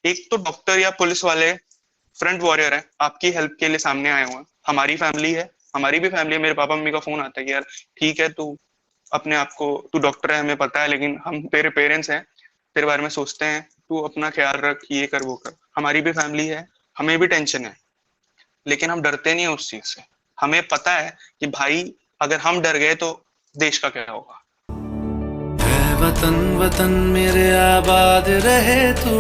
एक तो डॉक्टर या पुलिस वाले फ्रंट वॉरियर है, आपकी हेल्प के लिए सामने आए हुए हैं। हमारी फैमिली है, हमारी भी फैमिली है, मेरे पापा मम्मी का फोन आता है कि यार ठीक है, तू अपने आप को, तू डॉक्टर है हमें पता है, लेकिन हम तेरे पेरेंट्स हैं, तेरे बारे में सोचते हैं, तू अपना ख्याल रख, ये कर वो कर। हमारी भी फैमिली है, हमें भी टेंशन है, लेकिन हम डरते नहीं है उस चीज से। हमें पता है कि भाई अगर हम डर गए तो देश का क्या होगा। है वतन वतन मेरे आबाद रहे तू,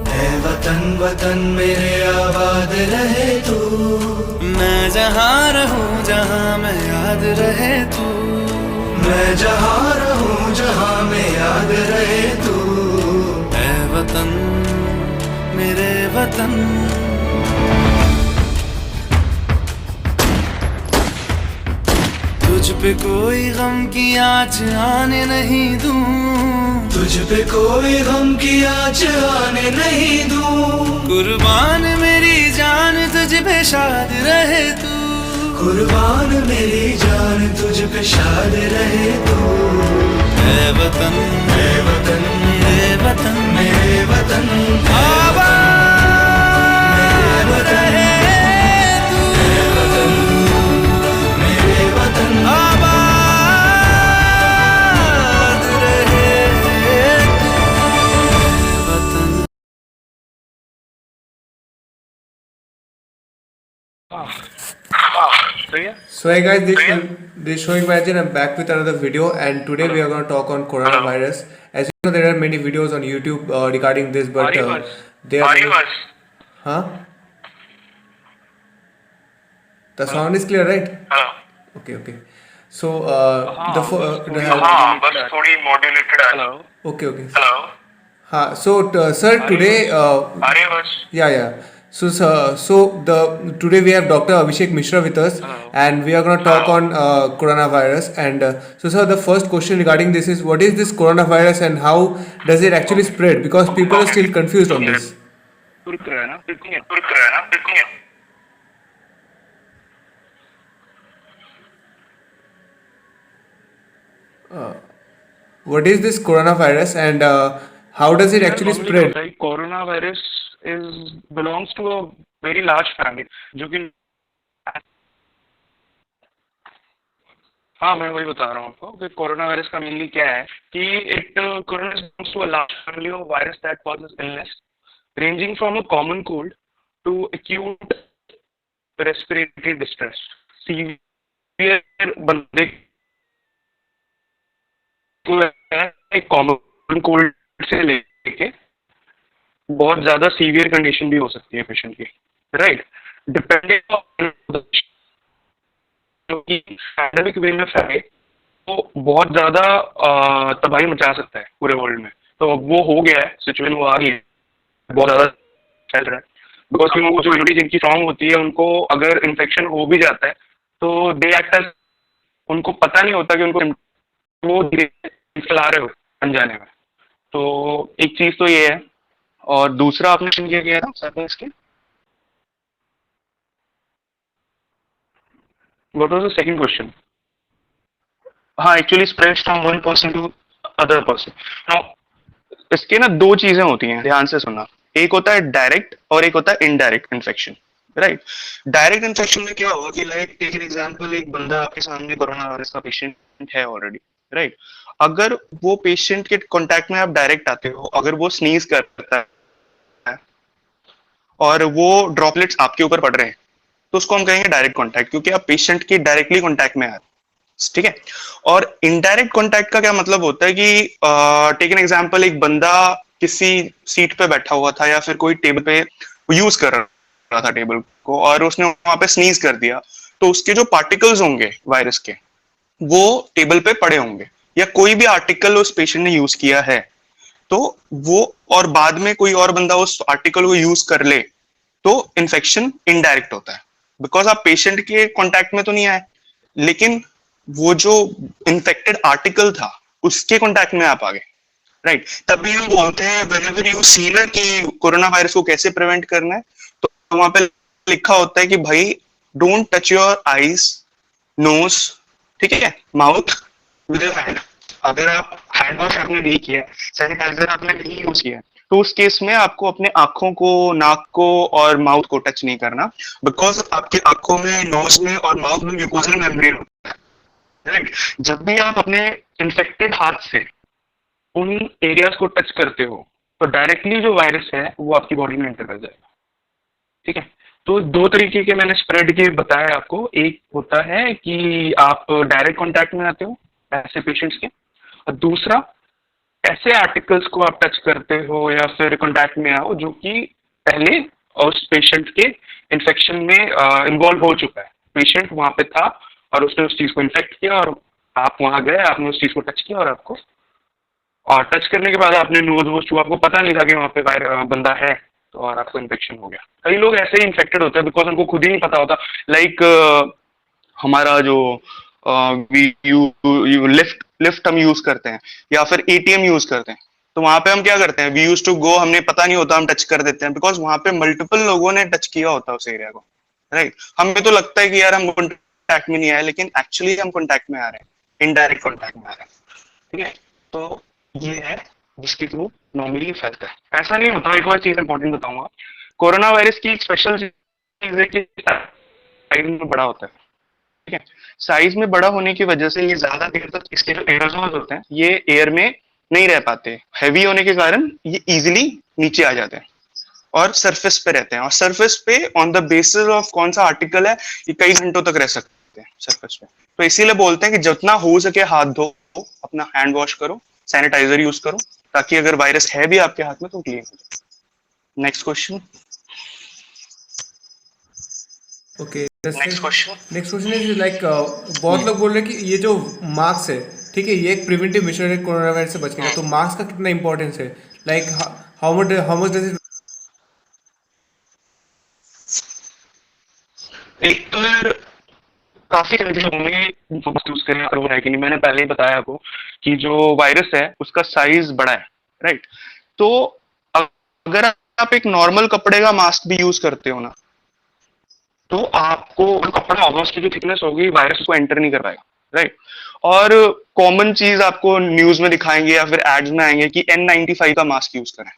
है वतन वतन मेरे आबाद रहे तू। मैं जहाँ रहूँ जहाँ मैं याद रहे तू, मैं जहाँ रहूँ जहाँ मैं याद रहे तू। है वतन मेरे वतन, तुझ पे कोई गम की आँच आने नहीं दूं, तुझ पे कोई गम की आँच आने नहीं दूं। कुर्बान मेरी जान तुझ पे शाद रहे तू, कुर्बान मेरी जान तुझ पे शाद रहे तू। है वतन मेरे वतन मेरे वतन मेरे वतन आबाद रहे तू, मेरे वतन मेरे वतन आबाद रहे तू, वतन। So hey guys, this is Shoaib Bajan. I'm back with another video, and today we are going to talk on coronavirus. As you know, there are many videos on YouTube regarding this, but they are huh? The sound is clear, right? Okay. So बस थोड़ी modulated है। okay. So sir, today yeah. So today we have Dr. Abhishek Mishra with us, and we are going to talk on coronavirus. And so sir, the first question regarding this is, what is this coronavirus and how does it actually spread? Because people are still confused on this. What is this coronavirus and how does it actually spread? Coronavirus belongs to a very large family, जो कि हाँ मैं वही बता रहा हूँ आपको कि कोरोना वायरस का मेनली क्या है कि it corona belongs to a large family of virus that causes illness ranging from a common cold to acute respiratory distress. Severe बंदे को एक कॉमन कोल्ड से लेके बहुत ज्यादा सीवियर कंडीशन भी हो सकती है पेशेंट की, राइट, डिपेंडिंग ऑन पैंडेमिक वे में फैले तो बहुत ज्यादा तबाही मचा सकता है पूरे वर्ल्ड में। तो अब वो हो गया है, सिचुएशन वो आ गई है, बहुत ज्यादा फैल रहा है, बिकॉज वो जो इम्यूनिटी जिनकी स्ट्रांग होती है उनको अगर इन्फेक्शन हो भी जाता है तो दे एक्ट एज, उनको पता नहीं होता कि उनको वो फैला रहे हो अनजाने में। तो एक चीज तो ये है, और दूसरा आपने सुन किया था सर इसके, what was the second question? हाँ, actually spreads from one person to other person. Now इसके ना दो चीजें होती हैं, ध्यान से सुनना। एक होता है डायरेक्ट और एक होता है indirect infection, right. Direct infection में क्या होगा कि लाइक टेक एन एग्जांपल, एक बंदा आपके सामने कोरोना वायरस का पेशेंट है ऑलरेडी, राइट। अगर वो पेशेंट के कांटेक्ट में आप डायरेक्ट आते हो, अगर वो स्नीज करता है और वो ड्रॉपलेट्स आपके ऊपर पड़ रहे हैं तो उसको हम कहेंगे डायरेक्ट कांटेक्ट, क्योंकि आप पेशेंट के डायरेक्टली कांटेक्ट में आ रहे हैं, ठीक है। और इनडायरेक्ट कांटेक्ट का क्या मतलब होता है कि टेक एन एग्जांपल, एक बंदा किसी सीट पे बैठा हुआ था या फिर कोई टेबल पे यूज कर रहा था टेबल को, और उसने वहां पे स्नीज कर दिया, तो उसके जो पार्टिकल्स होंगे वायरस के वो टेबल पे पड़े होंगे, या कोई भी आर्टिकल उस पेशेंट ने यूज किया है तो वो, और बाद में कोई और बंदा उस आर्टिकल को यूज कर ले तो इन्फेक्शन इनडायरेक्ट होता है, बिकॉज आप पेशेंट के कांटेक्ट में तो नहीं आए, लेकिन वो जो इन्फेक्टेड आर्टिकल था उसके कांटेक्ट में आप आ गए, राइट। तभी हम बोलते हैं व्हेनेवर यू सी ना कि कोरोना वायरस को कैसे प्रिवेंट करना है, तो वहां पे लिखा होता है कि भाई don't touch your eyes, nose, ठीक है, माउथ विद योर हैंड। अगर आप हैंड वॉश आपने नहीं किया, सैनिटाइजर आपने नहीं यूज किया, तो उस केस में आपको अपने आंखों को, नाक को और माउथ को टच नहीं करना, बिकॉज आपके आंखों में, नोज में और माउथ में म्यूकोजल मेम्ब्रेन होता है, राइट। जब भी आप अपने इन्फेक्टेड हाथ से उन एरियाज को टच करते हो तो डायरेक्टली जो वायरस है वो आपकी बॉडी में एंटर कर जाएगा, ठीक है। तो दो तरीके के मैंने स्प्रेड के बताया आपको। एक होता है कि आप डायरेक्ट कांटेक्ट में आते हो ऐसे पेशेंट्स के, और दूसरा ऐसे आर्टिकल्स को आप टच करते हो या फिर कांटेक्ट में आओ जो कि पहले उस पेशेंट के इन्फेक्शन में इन्वॉल्व हो चुका है। पेशेंट वहां पे था और उसने उस चीज को इन्फेक्ट किया और आप वहां गए, आपने उस चीज को टच किया और आपको, और टच करने के बाद आपने नोज वोज छुआ, आपको पता नहीं था कि वहां पे बंदा है, तो और आपको इन्फेक्शन हो गया। कई लोग ऐसे ही इन्फेक्टेड होते हैं बिकॉज उनको खुद ही नहीं पता होता। लाइक हमारा जो लिफ्ट लिफ्ट हम यूज करते हैं या फिर एटीएम यूज करते हैं, तो वहां पे हम क्या करते हैं, वी यूज टू गो, हमने पता नहीं होता, हम टच कर देते हैं बिकॉज वहां पे मल्टीपल लोगों ने टच किया होता है उस एरिया को, राइट। हमें तो लगता है कि यार हम कॉन्टैक्ट में नहीं आए, लेकिन एक्चुअली हम कॉन्टैक्ट में आ रहे हैं, इनडायरेक्ट कॉन्टैक्ट में आ रहे हैं, ठीक है। तो ये है जिसके थ्रू नॉर्मली फैलता है। ऐसा नहीं होता। एक और चीज इंपॉर्टेंट बताऊंगा, कोरोना वायरस की एक स्पेशल चीज है कि साइज में बड़ा होता है, ठीक है। साइज में बड़ा होने की वजह से ये ज्यादा देर तक, इसके जो एरोसोल्स होते हैं ये एयर में नहीं रह पाते, हैवी होने के कारण ये इजिली नीचे आ जाते हैं और सरफेस पे रहते हैं, और सरफेस पे ऑन द बेसिस ऑफ कौन सा आर्टिकल है ये कई घंटों तक रह सकते हैं सरफेस पे। तो इसीलिए बोलते हैं कि जितना हो सके हाथ धो, अपना हैंड वॉश करो, सैनिटाइजर यूज करो, ताकि अगर वायरस है भी आपके हाथ में तो क्लीन हो जाए। Next question. Okay, next question is like बहुत लोग बोल रहे हैं कि ये जो मास्क है, ठीक है, ये एक प्रिवेंटिव मेजर है कोरोना वायरस से बचने का, तो मास्क का कितना इंपॉर्टेंस है, like how much does it. एक तो यार काफी लोगों ने मास्क यूज करें और वो है कि नहीं, मैंने पहले ही बताया आपको कि जो वायरस है उसका साइज बड़ा है, राइट। तो अगर आप एक नॉर्मल कपड़े का मास्क भी यूज करते हो ना, तो आपको कपड़ा ऑलमोस्ट की जो थिकनेस होगी वायरस उसको एंटर नहीं कर पाएगा, राइट। और कॉमन चीज आपको न्यूज में दिखाएंगे या फिर एड्स में आएंगे कि N95 का मास्क यूज करें,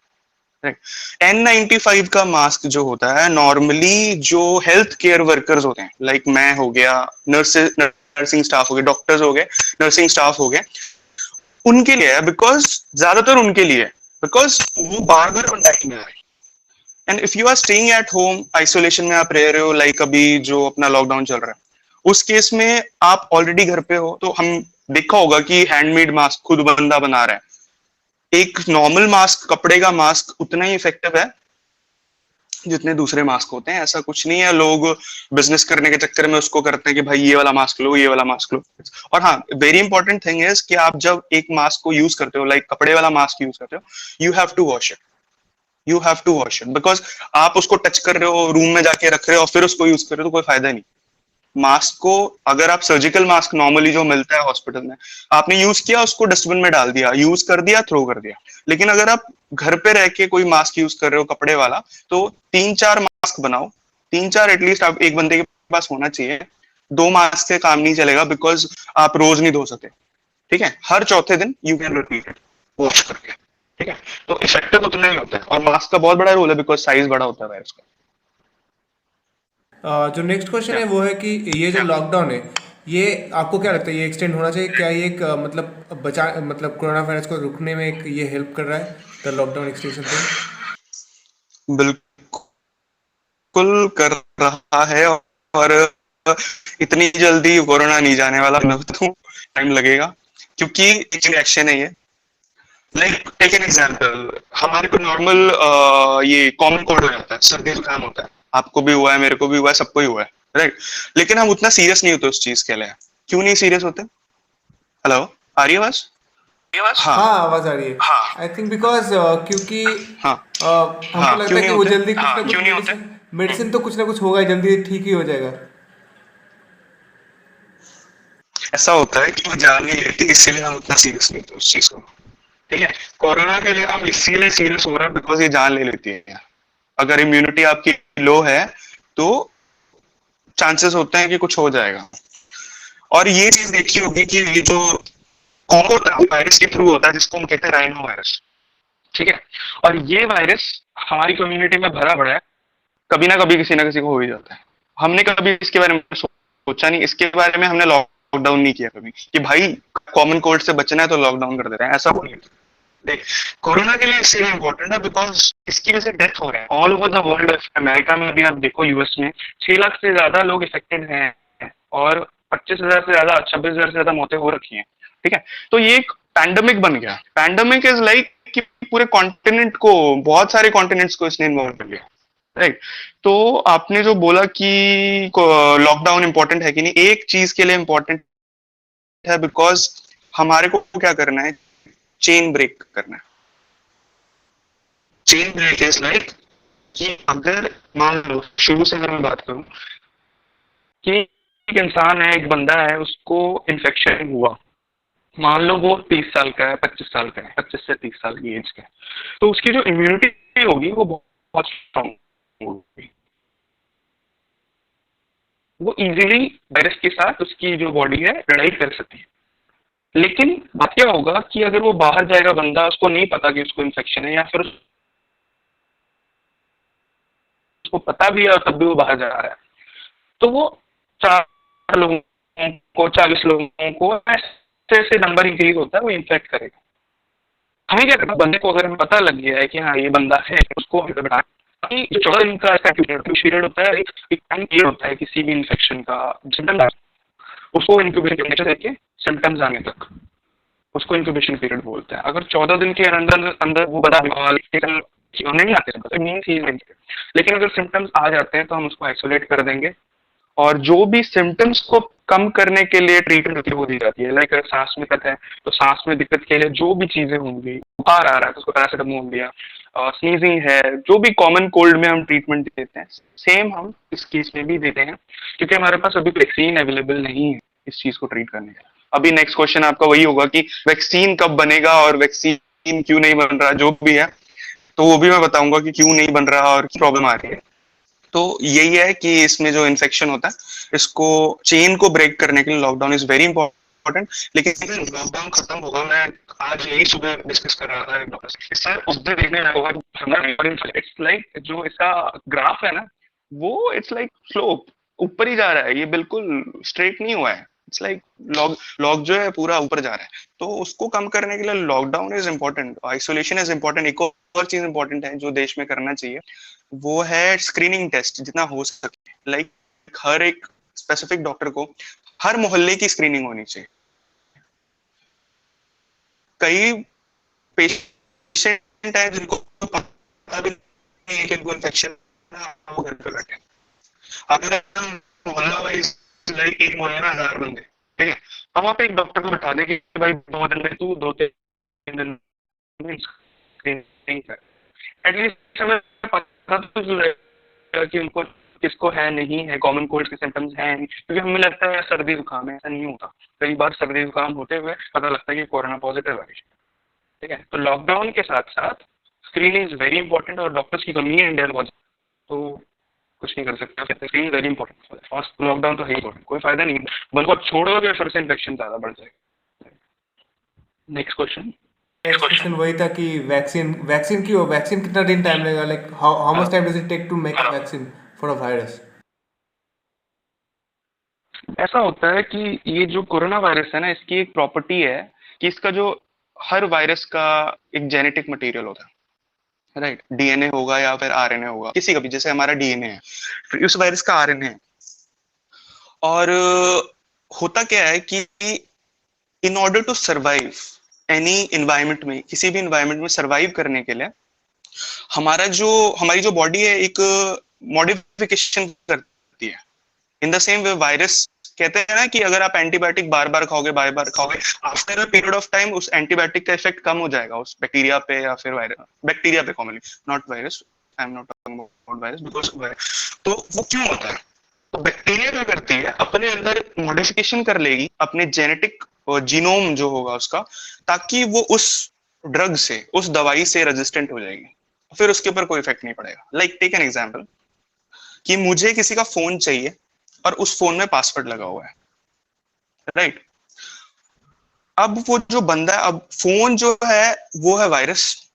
राइट। N95 का मास्क जो होता है नॉर्मली जो हेल्थ केयर वर्कर्स होते हैं, लाइक मैं हो गया, नर्सिंग स्टाफ हो गए, डॉक्टर्स हो गए, नर्सिंग स्टाफ हो गए, उनके लिए है, बिकॉज ज्यादातर उनके लिए, बिकॉज वो बार बार कॉन्टैक्ट में आ रहे हैं। And if you are staying at home, isolation में आप रह रहे हो, लाइक अभी जो अपना लॉकडाउन चल रहा है, उस केस में आप ऑलरेडी घर पे हो, तो हम देखा होगा कि हैंडमेड मास्क खुद बंदा बना रहा है। एक नॉर्मल मास्क, कपड़े का मास्क उतना ही इफेक्टिव है जितने दूसरे मास्क होते हैं। ऐसा कुछ नहीं है, लोग बिजनेस करने के चक्कर में उसको करते हैं कि भाई ये वाला मास्क लो, ये वाला मास्क लो। और हाँ, वेरी इंपॉर्टेंट थिंग इज कि आप जब एक मास्क को यूज करते हो, लाइक कपड़े वाला मास्क यूज करते हो, you have to wash it, you have to wash it, because आप उसको टच कर रहे हो, रूम में जाके रख रहे हो और फिर उसको यूज कर रहे हो, तो कोई फायदा नहीं। मास्क को, अगर आप सर्जिकल मास्क नॉर्मली जो मिलता है हॉस्पिटल में, आपने यूज किया, उसको डस्टबिन में डाल दिया, यूज कर दिया, थ्रो कर दिया। लेकिन अगर आप घर पे रह के कोई मास्क यूज कर रहे हो कपड़े वाला, तो 3-4 मास्क बनाओ, 3-4 एटलीस्ट आप एक बंदे के पास होना चाहिए। 2 मास्क से काम नहीं चलेगा, बिकॉज आप रोज नहीं धो सकते, ठीक है। हर चौथे दिन you can repeat it, wash करके, ठीक है। तो इफेक्टिव उतना ही होता है, और मास्क का बहुत बड़ा रोल है बिकॉज साइज बड़ा होता है वायरस का। जो नेक्स्ट क्वेश्चन है वो है कि ये जो लॉकडाउन है, ये आपको क्या लगता है, ये एक्सटेंड होना चाहिए क्या? ये एक मतलब कोरोना वायरस को रुकने में एक ये हेल्प कर रहा है, द लॉकडाउन एक्सटेंशन थिंग? बिल्कुल कर रहा है, और इतनी जल्दी कोरोना नहीं जाने वाला, तो टाइम लगेगा, क्योंकि एक रिएक्शन है ये। लाइक टेक एन एग्जांपल, हमारे को नॉर्मल ये कॉमन कोल्ड हो जाता है, सर्दी जुकाम होता है, आपको भी हुआ है, मेरे को भी हुआ है, सबको ही हुआ है, राइट। लेकिन हम उतना सीरियस नहीं होते उस चीज के लिए। क्यों नहीं सीरियस होते? हेलो, आ रही है आवाज? हाँ, आवाज आ रही है। आई थिंक बिकॉज क्योंकि हमको लगता है कि वो जल्दी कुछ ना कुछ मेडिसिन तो कुछ ना कुछ होगा, जल्दी ठीक ही हो जाएगा। ऐसा होता है कि वो जान नहीं लेती, इसीलिए हम उतना सीरियस नहीं होते उस चीज को, ठीक है। कोरोना के लिए हम इसीलिए सीरियस हो रहे हैं बिकॉज ये जान ले लेती है। अगर इम्यूनिटी आपकी लो है तो चांसेस होते हैं कि कुछ हो जाएगा। और ये चीज देखी होगी कि ये जो कॉमन वायरस के थ्रू होता है, जिसको हम कहते हैं राइनो वायरस, ठीक है। और ये वायरस हमारी कम्युनिटी में भरा पड़ा है, कभी ना कभी किसी ना किसी को हो ही जाता है। हमने कभी इसके बारे में सोचा नहीं, इसके बारे में हमने लॉकडाउन नहीं किया कभी कि भाई कॉमन कोल्ड से बचना है तो लॉकडाउन कर देते हैं, ऐसा कोई नहीं। देख, कोरोना के लिए इसलिए इम्पोर्टेंट है बिकॉज इसकी वजह से डेथ हो रहे हैं all over the world. America में भी आप देखो, यूएस में 6 लाख से ज्यादा लोग इफेक्टेड हैं और 25,000 से ज्यादा, 26,000 से ज्यादा मौतें हो रखी हैं। ठीक है, तो ये एक पैंडेमिक बन गया। पैंडेमिक इज लाइक कि पूरे कॉन्टिनेंट को, बहुत सारे कॉन्टिनेंट्स को इसने इन्वॉल्व कर लिया। राइट, तो आपने जो बोला कि लॉकडाउन इंपॉर्टेंट है कि नहीं, एक चीज के लिए इंपॉर्टेंट है बिकॉज हमारे को क्या करना है, चेन ब्रेक करना है। चेन ब्रेक इज लाइक कि अगर मान लो, शुरू से अगर मैं बात करूं कि एक इंसान है, एक बंदा है, उसको इन्फेक्शन हुआ, मान लो वो 30 साल का है, 25 साल का है, 25 से 30 साल की एज का है, तो उसकी जो इम्यूनिटी होगी वो बहुत स्ट्रांग होगी, वो इजीली वायरस के साथ उसकी जो बॉडी है लड़ाई कर सकती है। लेकिन बात क्या होगा कि अगर वो बाहर जाएगा बंदा, उसको नहीं पता कि उसको इन्फेक्शन है, या फिर उसको पता भी है और तब भी वो बाहर जा रहा है, तो वो 4 लोगों को, 40 लोगों को, ऐसे नंबर इंक्रीज होता है, वो इन्फेक्ट करेगा। हमें क्या करना, बंदे को अगर हमें पता लग गया है कि हाँ ये बंदा है, उसको बैठा, जो 14 दिन का पीरियड होता है, एक टाइम पीरियड होता है किसी भी इन्फेक्शन का, सिम्टम उसको इंक्यूबेशन देके सिम्टम्स आने तक, उसको इंक्यूबेशन पीरियड बोलते हैं। अगर 14 दिन के अंदर वो बता नहीं आते तो मीन्स ही नहीं। लेकिन अगर सिम्टम्स आ जाते हैं तो हम उसको आइसोलेट कर देंगे, और जो भी सिम्टम्स को कम करने के लिए ट्रीटमेंट होती है वो दी जाती है। लाइक अगर सांस में दिक्कत है तो सांस में दिक्कत के लिए जो भी चीजें होंगी, बुखार आ रहा है तो उसको पैरासिटामोल दिया, स्नीजिंग है, जो भी कॉमन कोल्ड में हम ट्रीटमेंट देते हैं, सेम हम इस केस में भी देते हैं, क्योंकि हमारे पास अभी वैक्सीन अवेलेबल नहीं है इस चीज को ट्रीट करने का। अभी नेक्स्ट क्वेश्चन आपका वही होगा कि वैक्सीन कब बनेगा और वैक्सीन क्यों नहीं बन रहा, जो भी है तो वो भी मैं बताऊंगा कि क्यों नहीं बन रहा और क्या प्रॉब्लम आ रही है। तो यही है कि इसमें जो इन्फेक्शन होता है, इसको चेन को ब्रेक करने के लिए लॉकडाउन इज वेरी इंपॉर्टेंट। लेकिन लॉकडाउन खत्म होगा, मैं आज यही सुबह डिस्कस कर रहा था डॉक्टर से, सर उस दिन देखने होगा, इट्स लाइक जो इसका ग्राफ है ना, वो इट्स लाइक स्लोप ऊपर ही जा रहा है, ये बिल्कुल स्ट्रेट नहीं हुआ है। इट्स लाइक लॉग जो है पूरा ऊपर जा रहा है, तो उसको कम करने के लिए lockdown is important, isolation is important. एक और चीज इम्पोर्टेंट है जो देश में करना चाहिए, वो है स्क्रीनिंग टेस्ट जितना हो सके। लाइक हर एक स्पेसिफिक डॉक्टर को हर मोहल्ले की स्क्रीनिंग होनी चाहिए। कई पेशेंट है जिनको पता भी नहीं है कि उनको इन्फेक्शन है, वो घर पे बैठे। अगर हम मोहल्ला वाइज, लाइक एक मोहल्ले में 1000 बंदे, ठीक है, हम वहाँ पे एक डॉक्टर को बैठा दें कि भाई 2 दिन में तू 2-3 दिन में स्क्रीनिंग कर, एटलीस्ट हमें पता तो चलेगा कि उनको किसको है नहीं है, कॉमन कोल्ड के सिम्टम्स हैं नहीं, क्योंकि हमें लगता है सर्दी जुकाम है, ऐसा नहीं होता। कई बार सर्दी जुकाम होते हुए पता लगता है कि कोरोना पॉजिटिव है। ठीक है, तो लॉकडाउन के साथ साथ स्क्रीनिंग इज वेरी इंपॉर्टेंट, और डॉक्टर्स की कमी है इंडिया में, तो कुछ नहीं कर सकते। Screening very important, first lockdown तो है इंपॉर्टेंट, कोई फायदा नहीं, बल्कि आप छोड़ोगे फिर से इन्फेक्शन ज्यादा बढ़ जाएगा। नेक्स्ट क्वेश्चन वही था कि वैक्सीन क्यों, वैक्सीन कितना दिन टाइम लगेगा, like how much time does it take to make a vaccine for a virus? ऐसा होता है कि ये जो कोरोना वायरस है ना, इसकी एक प्रॉपर्टी है कि इसका जो हर वायरस का एक जेनेटिक मटेरियल होता है, राइट, डीएनए होगा या फिर आरएनए होगा, किसी का भी, जैसे हमारा डीएनए है, फिर उस वायरस का आरएनए है। और होता क्या है कि in order to survive any environment में, किसी भी इन्वायरमेंट में सर्वाइव करने के लिए हमारी जो बॉडी है एक मॉडिफिकेशन करती है। In the same way virus, कहते हैं ना कि अगर आप एंटीबायोटिक बार बार खाओगे, after a period of time उस एंटीबायोटिक का इफेक्ट कम हो जाएगा उस बैक्टीरिया पे या फिर बैक्टीरिया पे commonly, not virus, I am not talking about virus because तो वो क्यों होता है, तो बैक्टीरिया क्या करती है, अपने अंदर मॉडिफिकेशन कर लेगी अपने जेनेटिक जीनोम जो होगा उसका, ताकि वो उस ड्रग से, उस दवाई से रेजिस्टेंट हो जाएगी, फिर उसके ऊपर कोई इफेक्ट नहीं पड़ेगा। लाइक टेक एन एग्जांपल कि मुझे किसी का फोन चाहिए और उस फोन में पासवर्ड लगा हुआ है, राइट। अब वो जो बंदा है, अब फोन जो है वो है वायरस,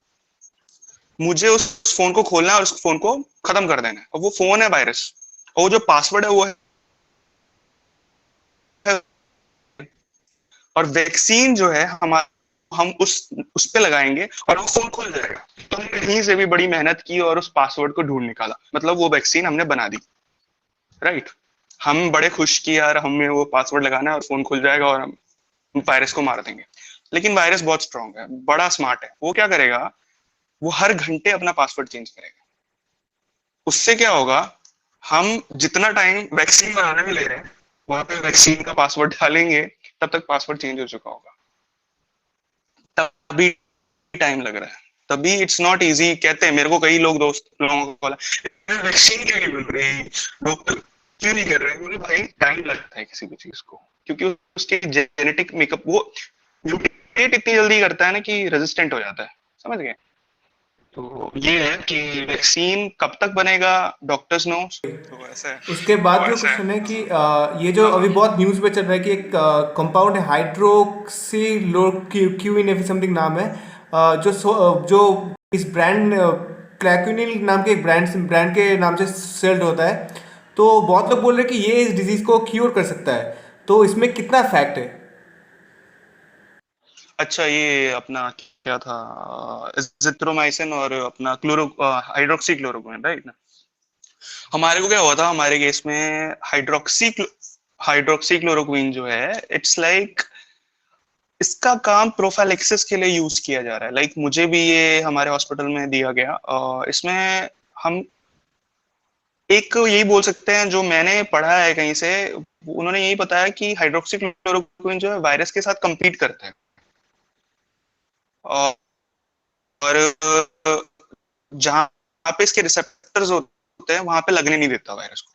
मुझे उस फोन को खोलना है और उस फोन को खत्म कर देना है, और वो फोन है वायरस, और वो जो पासवर्ड है वो है, और वैक्सीन जो है हमारा, हम उस पे लगाएंगे और वो फोन खुल जाएगा। तो हमने कहीं से भी बड़ी मेहनत की और उस पासवर्ड को ढूंढ निकाला, मतलब वो वैक्सीन हमने बना दी, राइट। हम बड़े खुश कि यार हमें वो पासवर्ड लगाना है और फोन खुल जाएगा और हम वायरस को मार देंगे। लेकिन वायरस बहुत स्ट्रांग है, बड़ा स्मार्ट है। वो क्या करेगा, वो हर घंटे अपना पासवर्ड चेंज करेगा। उससे क्या होगा, हम जितना टाइम वैक्सीन बनाने में ले रहे हैं, वहां पे वैक्सीन का पासवर्ड डालेंगे, तब तक पासवर्ड चेंज हो चुका होगा। तभी टाइम लग रहा है, तभी इट्स नॉट इजी। कहते हैं मेरे को कई लोग, दोस्त लोगों को बोला वैक्सीन क्यों नहीं मिल रही, डॉक्टर क्यों नहीं कर रहे, बोले भाई टाइम लगता है किसी भी चीज को, क्योंकि उसके जेनेटिक मेकअप वो म्यूटेट इतनी जल्दी करता है ना कि रेजिस्टेंट हो जाता है, समझ गए। तो ये है कि वैक्सीन कब तक बनेगा, डॉक्टर्स नो। तो ऐसा है। उसके बाद जो क्वेश्चन है कि ये जो अभी बहुत न्यूज़ पे चल रहा है कि एक कंपाउंड है हाइड्रोक्सीक्लोरोक्विन समथिंग नाम है, जो इस ब्रांड क्लैक्विनिल नाम के एक ब्रांड के नाम से सेल्ड होता है। तो बहुत लोग बोल रहे हैं कि ये इस डिजीज को क्योर कर सकता है, तो इसमें कितना फैक्ट है? अच्छा, ये अपना क्या था, जिथ्रोमाइसिन और अपना हाइड्रोक्सी क्लोरोक्विन, राइट ना। हमारे को क्या हुआ था, हमारे केस में हाइड्रोक्सी क्लोरोक्विन जो है, इट्स लाइक इसका काम प्रोफाइलेक्सिस के लिए यूज किया जा रहा है। लाइक मुझे भी ये हमारे हॉस्पिटल में दिया गया, इसमें हम एक यही बोल सकते हैं, जो मैंने पढ़ा है कहीं से, उन्होंने यही बताया कि हाइड्रोक्सी क्लोरोक्विन जो है वायरस के साथ compete करता है, और जहां पे इसके रिसेप्टर्स होते हैं वहां पे लगने नहीं देता वायरस को।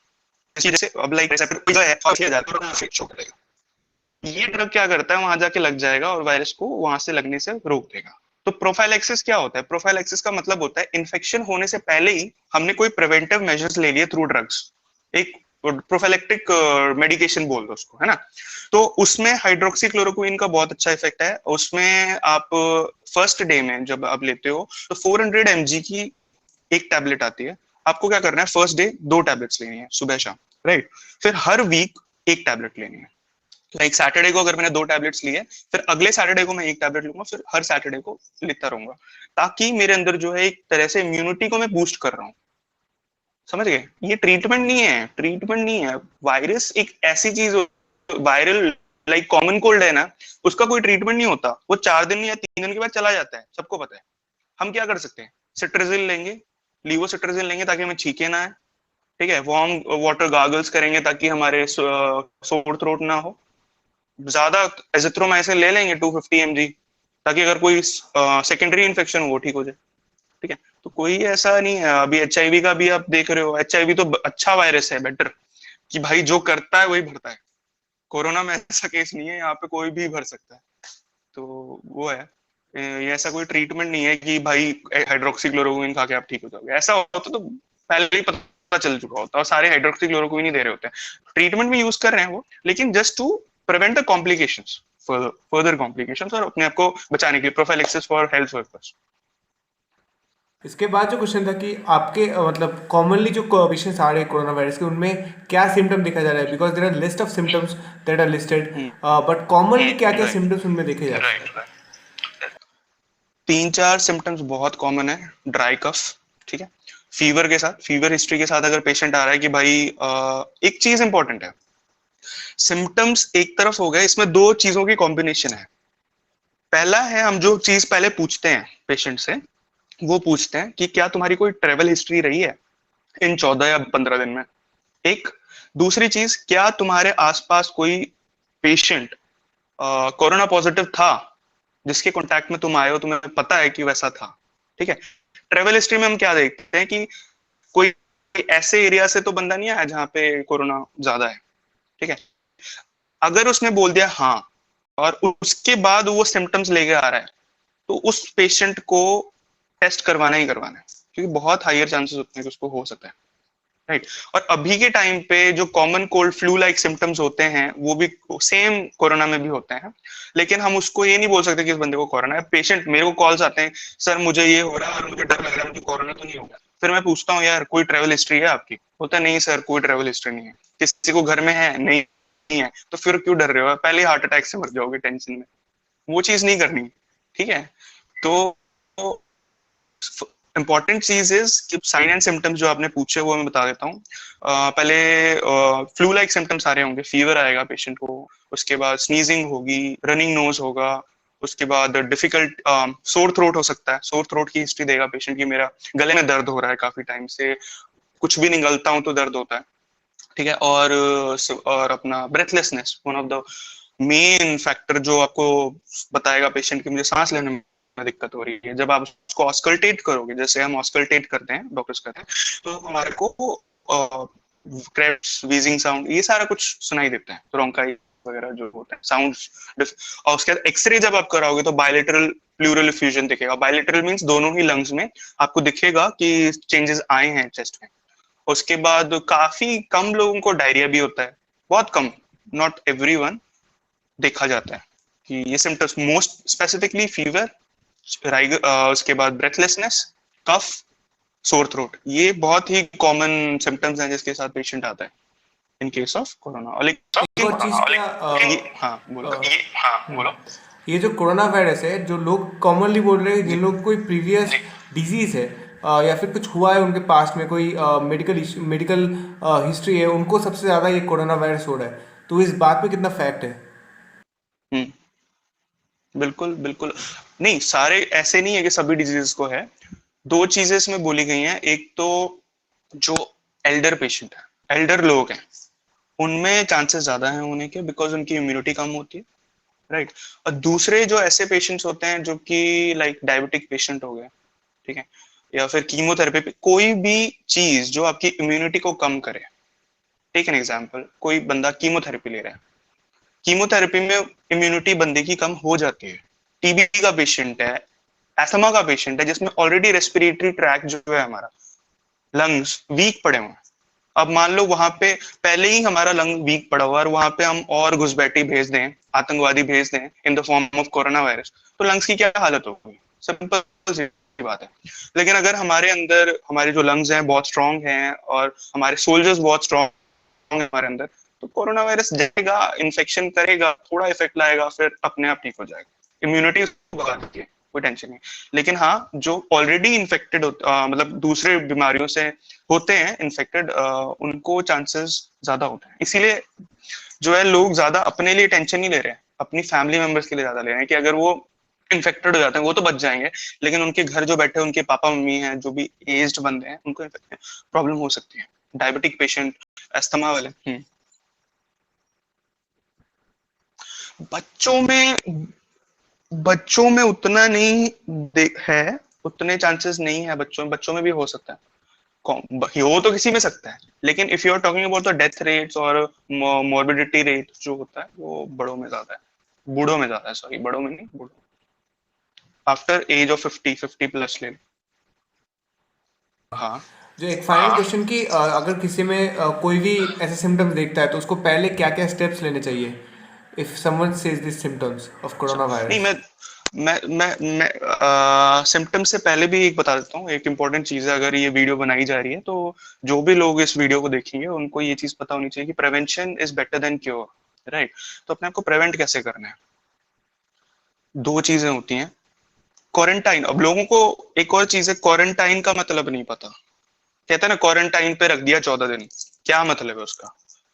इसी जैसे अब लाइक रिसेप्टर जो है किया जाता है, इफेक्ट शो करेगा। ये ड्रग क्या करता है, वहां जाके लग जाएगा और वायरस को वहां से लगने से रोक देगा। तो प्रोफाइलैक्सिस क्या होता है, प्रोफाइलैक्सिस का मतलब होता है इन्फेक्शन होने से पहले ही हमने कोई प्रिवेंटिव मेजर्स ले लिए थ्रू ड्रग्स, एक प्रोफाइलेक्टिक मेडिकेशन बोल दो उसको, है ना। तो उसमें हाइड्रोक्सी क्लोरोक्विन का बहुत अच्छा इफेक्ट है। उसमें आप फर्स्ट डे में जब आप लेते हो तो 400 mg की एक टैबलेट आती है। आपको क्या करना है, फर्स्ट डे 2 टैबलेट्स लेनी है सुबह शाम, राइट। फिर हर वीक एक टैबलेट लेनी है। लाइक सैटरडे को अगर मैंने 2 टैबलेट्स लिए, फिर अगले सैटरडे को मैं एक टैबलेट लूंगा, फिर हर सैटरडे को लेता रहूंगा, ताकि मेरे अंदर जो है एक तरह से इम्यूनिटी को मैं बूस्ट कर रहा हूँ, समझ गए। ये ट्रीटमेंट नहीं है, ट्रीटमेंट नहीं है। वायरस एक ऐसी चीज, वायरल लाइक कॉमन कोल्ड है ना, उसका कोई ट्रीटमेंट नहीं होता। वो 4 दिन या 3 दिन के बाद चला जाता है, सबको पता है। हम क्या कर सकते हैं, सिट्राजिल लेंगे, लीवोसिट्राजिल लेंगे ताकि हमें छींके ना है, ठीक है। वार्म वाटर गार्गल्स करेंगे ताकि हमारे सोर थ्रोट ना हो। ज्यादा एजिथ्रोमाइसिन ले लेंगे 250 mg, ताकि अगर कोई सेकेंडरी इन्फेक्शन हो वो ठीक हो जाए, ठीक है। तो कोई ऐसा नहीं है। अभी HIV का भी आप देख रहे हो, HIV तो अच्छा वायरस है, बेटर, कि भाई जो करता है वही भरता है। कोरोना में ऐसा केस नहीं है, यहाँ पे कोई भी भर सकता है। तो वो है, ये ऐसा कोई ट्रीटमेंट नहीं है कि भाई हाइड्रोक्सी क्लोरोक्विन खा के आप ठीक हो जाओगे। ऐसा होता तो पहले ही पता चल चुका होता, और सारे हाइड्रोक्सी क्लोरोक्विन ही दे रहे होते हैं। ट्रीटमेंट भी यूज कर रहे हैं वो, लेकिन just to prevent the complications, further complications, और अपने आप को बचाने के लिए, प्रोफाइलेक्सिस फॉर हेल्थ पर्पस। इसके बाद जो क्वेश्चन था कि आपके मतलब कॉमनली जो पेशेंट्स आ रहे हैं कोरोना वायरस के, उनमें क्या सिम्टम देखा जा रहा है? Because there are list of symptoms that are listed, but commonly क्या क्या सिम्टम्स उनमें देखे जा रहे हैं? 3-4 सिम्टम्स बहुत कॉमन है। ड्राई कफ, ठीक है, फीवर के साथ, फीवर हिस्ट्री के साथ अगर पेशेंट आ रहा है कि भाई एक चीज इंपॉर्टेंट है, सिम्टम्स एक तरफ हो गए, इसमें 2 चीजों की कॉम्बिनेशन है। पहला है, हम जो चीज पहले पूछते हैं पेशेंट से, वो पूछते हैं कि क्या तुम्हारी कोई ट्रेवल हिस्ट्री रही है इन 14 या 15 दिन में, एक। दूसरी चीज, क्या तुम्हारे आसपास कोई पेशेंट कोरोना पॉजिटिव था जिसके कांटेक्ट में तुम आए हो, तुम्हें पता है कि वैसा था, ठीक है। ट्रेवल हिस्ट्री में हम क्या देखते हैं कि कोई ऐसे एरिया से तो बंदा नहीं आया जहां पे कोरोना ज्यादा है, ठीक है। अगर उसने बोल दिया हाँ, और उसके बाद वो सिम्टम्स लेके आ रहा है, तो उस पेशेंट को टेस्ट करवाना ही करवाना है, क्योंकि बहुत हायर चांसेस होते हैं कि उसको हो सकता है। राइट। और अभी के टाइम पे जो common cold flu like symptoms होते हैं वो भी सेम कोरोना में भी होते हैं, लेकिन हम उसको ये नहीं बोल सकते कि इस बंदे को कोरोना है। पेशेंट मेरे को कॉल्स आते हैं, सर मुझे ये हो रहा है और मुझे डर लग रहा है, मुझे कोरोना तो नहीं होगा। फिर मैं पूछता हूँ यार कोई ट्रेवल हिस्ट्री है आपकी? बोलता है नहीं सर कोई ट्रेवल हिस्ट्री नहीं है। किसी को घर में है? नहीं है। तो फिर क्यों डर रहे हो? पहले हार्ट अटैक से मर जाओगे टेंशन में। वो चीज नहीं करनी, ठीक है। तो इंपॉर्टेंट चीज इज कि साइन एंड सिम्टम्स जो आपने पूछे वो मैं बता देता हूँ। पहले फ्लू लाइक सिम्टम्स आ रहे होंगे, फीवर आएगा पेशेंट को, उसके बाद स्नीजिंग होगी, रनिंग नोज होगा, उसके बाद डिफिकल्ट सोर थ्रोट हो सकता है। सोर थ्रोट की हिस्ट्री देगा पेशेंट की, मेरा गले में दर्द हो रहा है काफी टाइम से, कुछ भी निगलता हूँ तो दर्द होता है, ठीक है। और अपना breathlessness, one of the main factor जो आपको बताएगा पेशेंट की मुझे सांस लेने में दिक्कत हो रही है। जब आप उसको ऑस्कल्टेट करोगे, जैसे हम ऑस्कल्टेट करते हैं, डॉक्टर्स करते हैं, तो हमारे को क्रैप्स, वीजिंग साउंड, ये सारा कुछ सुनाई देता है, ब्रोंकाई वगैरह जो होता है साउंड। और उसके बाद एक्सरे जब आप कराओगे तो बायलेटरल प्लूरल इफ्यूजन दिखेगा। बायलेटरल मींस दोनों ही लंग्स में आपको दिखेगा कि चेंजेस आए हैं चेस्ट में। उसके बाद काफी कम लोगों को डायरिया भी होता है, बहुत कम, नॉट एवरीवन, देखा जाता है कि ये सिम्टम्स मोस्ट स्पेसिफिकली फीवर, उसके बाद ब्रेथलेसनेस, कफ, सोर थ्रोट, ये बहुत ही कॉमन सिम्टम्स हैं जिसके साथ पेशेंट आता है इन केस ऑफ कोरोना। और एक और चीज हाँ बोलो। ये जो कोरोना वायरस है, जो लोग कॉमनली बोल रहे हैं, जिन लोग कोई प्रीवियस डिजीज है या फिर कुछ हुआ है उनके पास्ट में, कोई मेडिकल हिस्ट्री है, उनको सबसे ज्यादा ये कोरोना वायरस हो रहा है। तो इस बात पे कितना फैक्ट है? बिल्कुल बिल्कुल नहीं, सारे ऐसे नहीं है कि सभी डिजीज को है। दो चीजें इसमें बोली गई हैं, एक तो जो एल्डर पेशेंट है, एल्डर लोग हैं, उनमें चांसेस ज्यादा हैं होने के, बिकॉज उनकी इम्यूनिटी कम होती है, राइट। और दूसरे जो ऐसे पेशेंट्स होते हैं जो कि लाइक डायबिटिक पेशेंट हो गए, ठीक है, या फिर कीमोथेरेपी पे, कोई भी चीज जो आपकी इम्यूनिटी को कम करे। टेक एन एग्जांपल, कोई बंदा कीमोथेरेपी ले रहा है, कीमोथेरेपी में इम्यूनिटी बंदे की कम हो जाती है। टीबी का पेशेंट है, एस्थमा का पेशेंट है, जिसमें ऑलरेडी रेस्पिरेटरी ट्रैक जो है हमारा, लंग्स वीक पड़े हुए हैं। अब मान लो वहां पे पहले ही हमारा लंग वीक पड़ा हुआ है और वहां पे हम और घुसपैठी भेज दें, आतंकवादी भेज दें in the form of corona virus, तो लंग्स की क्या हालत होगी? सिंपल सी बात है। लेकिन अगर हमारे अंदर हमारे जो लंग्स हैं बहुत स्ट्रांग हैं और हमारे सोल्जर्स बहुत स्ट्रांग है हमारे अंदर, तो कोरोना वायरस जाएगा, इन्फेक्शन करेगा, थोड़ा इफेक्ट लाएगा, फिर अपने आप ठीक हो जाएगा। इम्यूनिटी बढ़ा देती है, कोई टेंशन नहीं। लेकिन हाँ, जो ऑलरेडी इन्फेक्टेड मतलब दूसरे बीमारियों से होते हैं इन्फेक्टेड, उनको चांसेस ज्यादा होते हैं। इसीलिए जो है लोग ज्यादा अपने लिए टेंशन नहीं ले रहे हैं, अपनी फैमिली मेंबर्स के लिए ज्यादा ले रहे हैं कि अगर वो इन्फेक्टेड हो जाते हैं वो तो बच जाएंगे, लेकिन उनके घर जो बैठे उनके पापा मम्मी हैं, जो भी एज्ड बंदे हैं, उनको प्रॉब्लम हो सकती है। डायबिटिक पेशेंट, अस्थमा वाले। बच्चों में उतना नहीं है, उतने चांसेस नहीं है बच्चों में भी हो सकता है, हो तो किसी में सकता है, लेकिन if you are talking about the death rates और मॉर्बिडिटी रेट जो होता है वो बड़ों में ज्यादा है, बूढ़ों में ज्यादा है, सॉरी बड़ों में नहीं, बूढ़ों, आफ्टर एज ऑफ 50 प्लस ले। हाँ, जो एक फाइनल क्वेश्चन की, अगर किसी में कोई भी ऐसे सिम्टम्स देखता है तो उसको पहले क्या क्या स्टेप्स लेने चाहिए if someone says these symptoms of coronavirus? नहीं, मैं सिम्टम्स से पहले भी एक बता देता हूँ, एक इम्पोर्टेंट चीज है। अगर ये वीडियो बनाई जा रही है तो जो भी लोग इस वीडियो को देखेंगे उनको ये चीज पता होनी चाहिए कि prevention is better than cure, right. तो अपने आप को प्रिवेंट कैसे करना है, दो चीजें होती हैं। क्वारंटाइन, अब लोगों को एक और चीज है, क्वारंटाइन का मतलब नहीं पता। कहते हैं ना क्वारंटाइन पे रख दिया 14 दिन, क्या मतलब है उसका?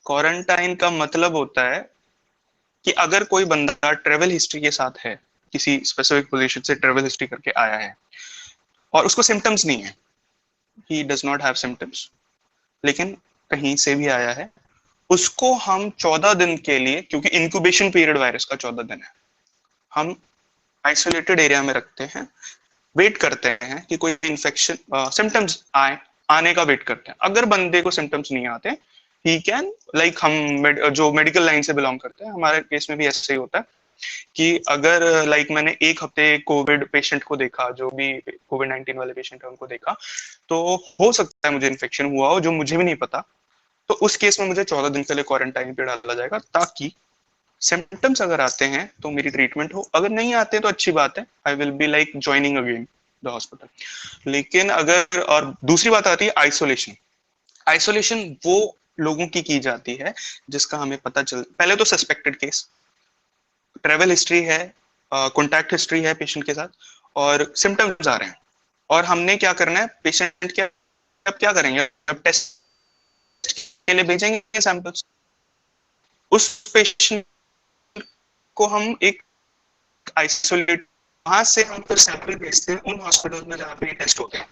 क्वारंटाइन का मतलब होता है कि अगर कोई बंदा ट्रेवल हिस्ट्री के साथ है, किसी स्पेसिफिक पोजीशन से ट्रेवल हिस्ट्री करके आया है और उसको सिम्टम्स नहीं है, he does not have symptoms, लेकिन कहीं से भी आया है, उसको हम 14 दिन के लिए, क्योंकि इंक्यूबेशन पीरियड वायरस का 14 दिन है, हम आइसोलेटेड एरिया में रखते हैं, वेट करते हैं कि कोई इन्फेक्शन सिम्टम्स आने का वेट करते हैं। अगर बंदे को सिम्टम्स नहीं आते, ही कैन, लाइक हम जो मेडिकल लाइन से बिलोंग करते हैं, हमारे केस में भी ऐसे ही होता है, कि अगर लाइक मैंने एक हफ्ते कोविड पेशेंट को देखा, जो भी कोविड-19 वाले पेशेंट है उनको देखा, तो हो सकता है मुझे इन्फेक्शन हुआ हो जो मुझे भी नहीं पता। तो उस केस में मुझे 14 दिन के लिए क्वारंटाइन पे डाला जाएगा, ताकि सिम्टम्स अगर आते हैं तो मेरी ट्रीटमेंट हो, अगर नहीं आते तो अच्छी बात है, I will be like joining again the hospital. लेकिन अगर, और दूसरी बात आती है आइसोलेशन। आइसोलेशन वो लोगों की जाती है जिसका हमें पता चल, पहले तो सस्पेक्टेड केस, ट्रेवल हिस्ट्री है, कॉन्टैक्ट हिस्ट्री है पेशेंट के साथ, और सिम्टम्स आ रहे हैं, और हमने क्या करना है, पेशेंट के अब क्या करेंगे, अब टेस्ट के लिए भेजेंगे सैंपल्स। उस पेशेंट को हम एक आइसोलेट, वहां से हम फिर सैंपल भेजते हैं उन हॉस्पिटल में जहाँ पे टेस्ट होते हैं।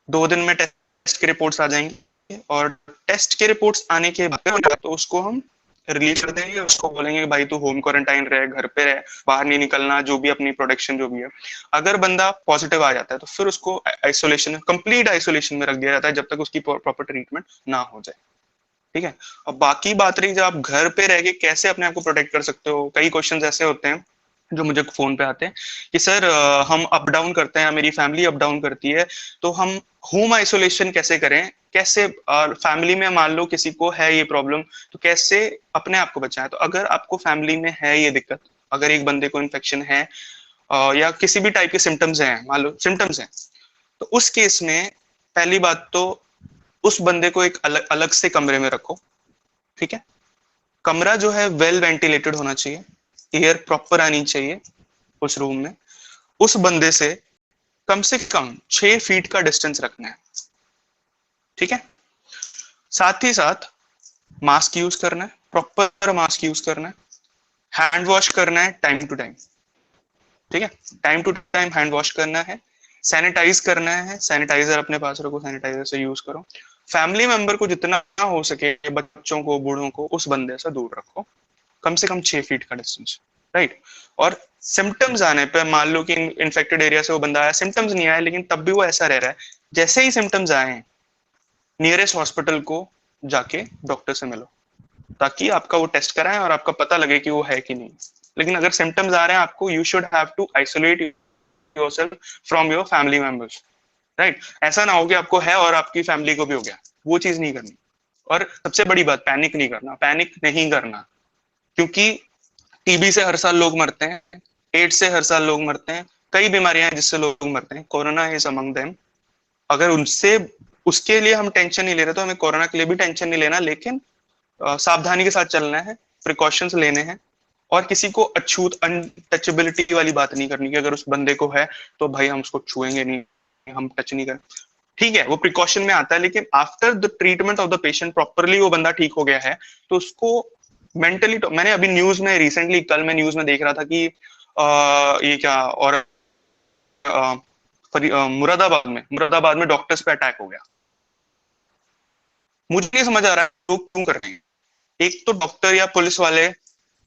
2 दिन में टेस्ट के रिपोर्ट्स आ जाएंगे, और टेस्ट के रिपोर्ट्स आने के बाद तो उसको हम रिलीज कर देंगे, उसको बोलेंगे भाई तू होम क्वारंटाइन रहे, घर पे रहे, बाहर नहीं निकलना, जो भी अपनी प्रोटेक्शन जो भी है। अगर बंदा पॉजिटिव आ जाता है तो फिर उसको आइसोलेशन, कंप्लीट आइसोलेशन में रख दिया जाता है जब तक उसकी प्रॉपर ट्रीटमेंट ना हो जाए। ठीक है, अब बाकी बात रही जब आप घर पे रह के कैसे अपने आप को प्रोटेक्ट कर सकते हो। कई क्वेश्चंस ऐसे होते हैं जो मुझे फोन पे आते हैं कि सर हम अप डाउन करते हैं, मेरी फैमिली अप डाउन करती है, तो हम होम आइसोलेशन कैसे करें, कैसे फैमिली में मान लो किसी को है ये प्रॉब्लम, तो कैसे अपने आप को बचाएं। तो अगर आपको फैमिली में है ये दिक्कत, अगर एक बंदे को इन्फेक्शन है या किसी भी टाइप के सिम्टम्स हैं, मान लो सिम्टम्स हैं, तो उस केस में पहली बात तो उस बंदे को एक अलग अलग से कमरे में रखो। ठीक है, कमरा जो है वेल वेंटिलेटेड होना चाहिए, एयर प्रॉपर आनी चाहिए उस रूम में। उस बंदे से कम 6 फीट का डिस्टेंस रखना है। ठीक है, साथ ही साथ मास्क यूज करना है, प्रॉपर मास्क यूज करना है, हैंड वॉश करना है टाइम टू टाइम। ठीक है, time to time hand wash करना है, सैनिटाइज करना है, सैनिटाइजर अपने पास रखो, सैनिटाइजर से यूज करो। फैमिली मेंबर को जितना हो सके, बच्चों को, बूढ़ों को, उस बंदे से दूर रखो, कम से कम 6 फीट का डिस्टेंस। राइट, और सिम्टम्स आने पे, मान लो कि इन्फेक्टेड एरिया से वो बंदा आया, सिम्टम्स नहीं आया लेकिन तब भी वो ऐसा रह रहा है, जैसे ही सिम्टम्स आए नियरेस्ट हॉस्पिटल को जाके डॉक्टर से मिलो, ताकि आपका वो टेस्ट कराएं और आपका पता लगे कि वो है कि नहीं। लेकिन अगर सिम्टम्स आ रहे हैं आपको, you should have to isolate yourself from your family members. Right, ऐसा ना हो कि आपको है और आपकी फैमिली को भी हो गया, वो चीज नहीं करनी। और सबसे बड़ी बात, पैनिक नहीं करना, पैनिक नहीं करना, क्योंकि टीबी से हर साल लोग मरते हैं, एड्स से हर साल लोग मरते हैं, कई बीमारियां हैं जिससे लोग मरते हैं, कोरोना इज अमंग देम। अगर उनसे, उसके लिए हम टेंशन नहीं ले रहे तो हमें कोरोना के लिए भी टेंशन नहीं लेना, लेकिन सावधानी के साथ चलना है, प्रिकॉशंस लेने हैं, और किसी को अछूत, अनटचेबिलिटी वाली बात नहीं करनी कि अगर उस बंदे को है तो भाई हम उसको छुएंगे नहीं, हम टच नहीं करें। ठीक है, वो प्रिकॉशन में आता है, लेकिन after the treatment of the patient properly वो बंदा ठीक हो गया है तो उसको मेंटली, तो मैंने अभी न्यूज में रिसेंटली, कल मैं न्यूज में देख रहा था कि ये क्या, और मुरादाबाद में डॉक्टर्स पे अटैक हो गया। मुझे नहीं समझ आ रहा है लोग क्यों कर रहे हैं। एक तो डॉक्टर या पुलिस वाले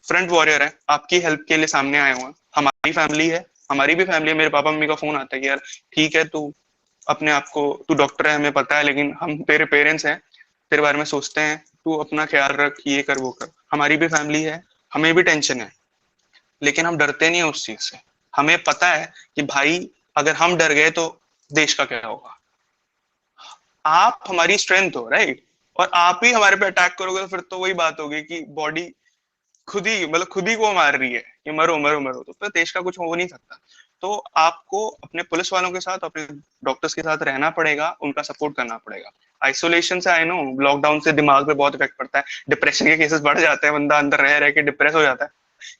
फ्रंट वॉरियर है, आपकी हेल्प के लिए सामने आए हुए हैं, हमारी फैमिली है, हमारी भी फैमिली है, मेरे पापा मम्मी का फोन आता है कि यार ठीक है तू अपने आप को, तू डॉक्टर है हमें पता है, लेकिन हम तेरे पेरेंट्स हैं, तेरे बारे में सोचते हैं, तू अपना ख्याल रख, ये कर वो कर। हमारी भी फैमिली है, हमें भी टेंशन है, लेकिन हम डरते नहीं है उस चीज से। हमें पता है कि भाई अगर हम डर गए तो देश का क्या होगा। आप हमारी स्ट्रेंथ हो, राइट, और आप ही हमारे पे अटैक करोगे तो फिर तो वही बात होगी कि बॉडी खुद ही, मतलब खुद ही को मार रही है कि मरो मरो मरो, तो फिर देश का कुछ हो नहीं सकता। तो आपको अपने पुलिस वालों के साथ, अपने डॉक्टर्स के साथ रहना पड़ेगा, उनका सपोर्ट करना पड़ेगा। आइसोलेशन से, आई नो, लॉकडाउन से दिमाग पे बहुत इफेक्ट पड़ता है, डिप्रेशन के केसेस बढ़ जाते हैं, बंदा अंदर रह रह के डिप्रेस हो जाता है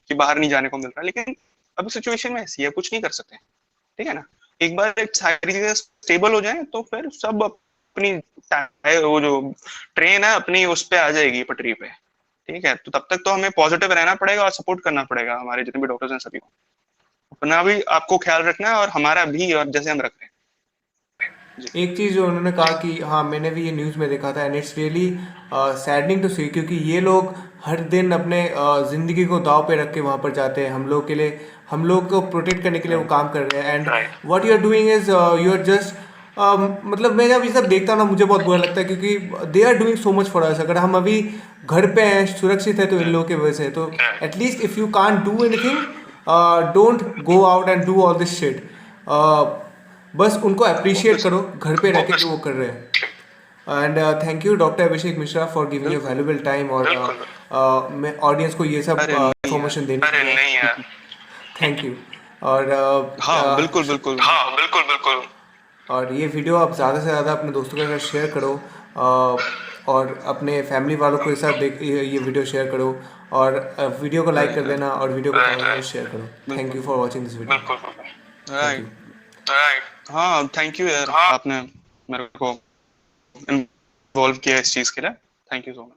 कि बाहर नहीं जाने को मिल रहा है, लेकिन अभी सिचुएशन में ऐसी है, कुछ नहीं कर सकते। ठीक है ना, एक बार एक सारी चीजें स्टेबल हो जाए तो फिर सब अपनी, वो जो ट्रेन है अपनी उस पे आ जाएगी पटरी पे। ठीक है, तो तब तक तो हमें पॉजिटिव रहना पड़ेगा और सपोर्ट करना पड़ेगा, हमारे जितने भी डॉक्टर्स हैं सभी को अपना भी आपको ख्याल रखना है और हमारा भी, और जैसे हम रख रहे हैं। एक चीज़ जो उन्होंने कहा कि हाँ, मैंने भी ये न्यूज़ में देखा था, and it's really saddening to see, क्योंकि ये लोग हर दिन अपने ज़िंदगी को दाव पे रख के वहाँ पर जाते हैं, हम लोग के लिए, हम लोग को प्रोटेक्ट करने के लिए वो काम कर रहे हैं। And what you are doing is you are just मतलब मैं जब ये सब देखता हूँ ना मुझे बहुत बुरा लगता है, क्योंकि they are doing so much for us. अगर हम अभी घर पे हैं, सुरक्षित है, तो इन लोगों की वजह से। तो at least if you can't do anything, don't go out and do all this shit. बस उनको अप्रिशिएट करो घर पे रह के जो वो कर रहे हैं। And thank you doctor Abhishek Mishra for giving your valuable time, और मैं ऑडियंस को ये सब इंफॉर्मेशन देने के लिए। नहीं यार, थैंक यू। और हाँ बिल्कुल बिल्कुल, हाँ बिल्कुल बिल्कुल। और ये वीडियो आप ज़्यादा से ज़्यादा अपने दोस्तों के साथ शेयर करो, और अपने फैमिली वालों के साथ ये वीडियो शेयर करो, और वीडियो को लाइक कर देना, और वीडियो को शेयर करो। Thank you for watching this video. बिल्कुल राइट। हाँ थैंक यू यार, आपने मेरे को इन्वॉल्व किया इस चीज़ के लिए। Thank you so much.